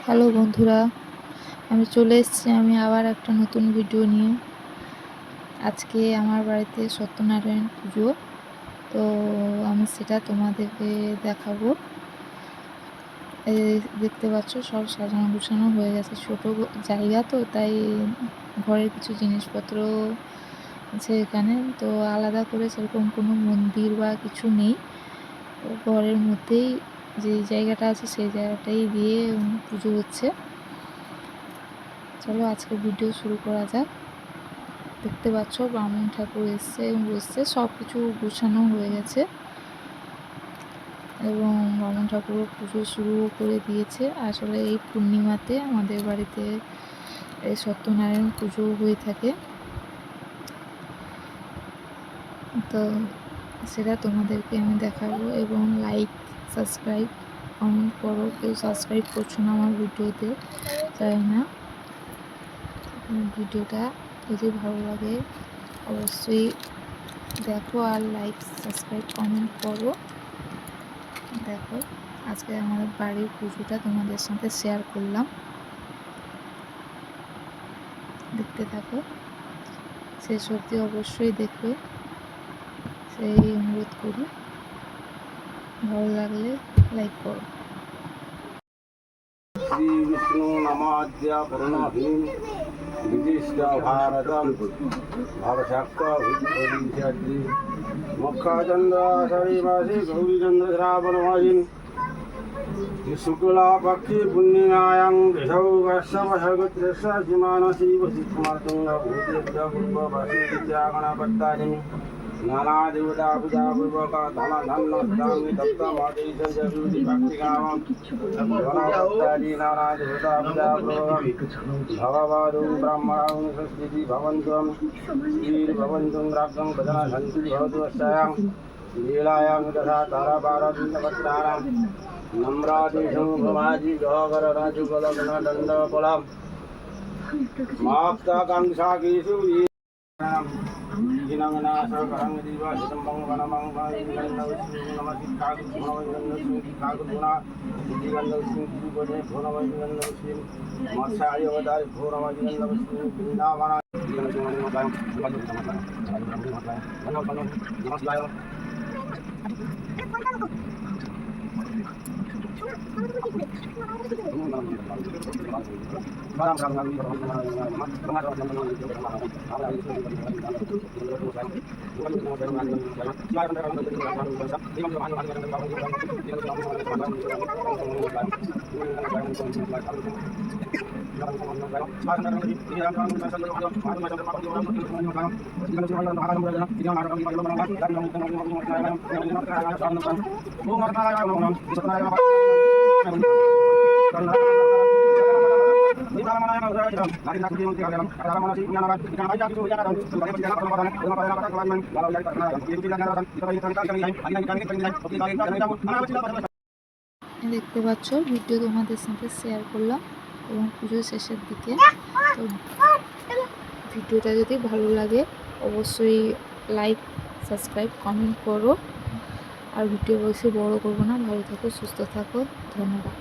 Hello বন্ধুরা, আমি চলে এসেছি আবার একটা নতুন ভিডিও নিয়ে। আজকে আমার বাড়িতে সত্যনারায়ণ পুজো, তো আমি সেটা তোমাদেরকে দেখাবো। এই দেখতে পাচ্ছ সব সাজানো গুছানো হয়ে গেছে। ছোট জায়গা তো, তাই ঘরের কিছু জিনিসপত্র আছে এখানে। তো আলাদা করে সেরকম কোনো মন্দির বা কিছু নেই, ঘরের মধ্যেই যে জায়গাটা আছে সেই জায়গাটাই দিয়ে পুজো হচ্ছে। চলো আজকে ভিডিও শুরু করা যাক। দেখতে পাচ্ছ ব্রাহ্মণ ঠাকুর এসছে এবং বসছে, সব কিছু গুছানো হয়ে গেছে এবং ব্রাহ্মণ ঠাকুরও পুজো শুরু করে দিয়েছে। আসলে এই পূর্ণিমাতে আমাদের বাড়িতে এই সত্যনারায়ণ পুজো হয়ে থাকে, তো সেটা তোমাদেরকে আমি দেখাবো। এবং লাইক, সাবস্ক্রাইব, কমেন্ট করো। কেউ সাবস্ক্রাইব করছো না আমার ভিডিওতে, চাই না। ভিডিওটা যদি ভালো লাগে অবশ্যই দেখো আর লাইক, সাবস্ক্রাইব, কমেন্ট করো। দেখো আজকে আমাদের বাড়ির পুজোটা তোমাদের সাথে শেয়ার করলাম, দেখতে থাকো। শেষ অবধি অবশ্যই দেখবে, সেই অনুরোধ করি। ভালো লাগলে লাইক করো। শ্রী বিষ্ণু নমাদ্য করুণাহীন বিদিষ্ট ভারতম ভবশক্তি মুখাচন্দ্র শরীমাসি গৌরীচন্দ্র শ্রাবণমাসিন শুক্লা পক্ষী পুণ্যিমায়াং ঋষৌ বর্ষবর্ষগোত্রস্য সীমানসী বসিকুমারতুঙ্গ ভূতেভ্য পূর্ববাসী গণপত্তানি नाना देवता पूजा पूर्वक धन धन्नस्तामि तप्तमदेशजरूरि भक्तिकामं गणपत्यादि नाना देवता पूजा पूर्वक भगवदो ब्रह्मणं संस्कृति भवन्तं श्रीर्भवन्तं रागं भजन सन्ति भवतु अस्यां लीलायां तथा तारापारविन्दवत्तारां नम्रादेशं भ्रमाजि गहगरराजुगलगणदण्डफलं माप्ताकाङ्क्षाकेषु Hinanganasa diva Sitambang Vanamang Namaskaguna দেখতে পাচ্ছ ভিডিও তোমাদের সাথে শেয়ার করলাম এবং পুজোর শেষের দিকে। তো ভিডিওটা যদি ভালো লাগে অবশ্যই লাইক, সাবস্ক্রাইব, কমেন্ট করো। আর ভিডিও বেশি বড় করবো না। ভালো থাকো, সুস্থ থাকো, ধন্যবাদ।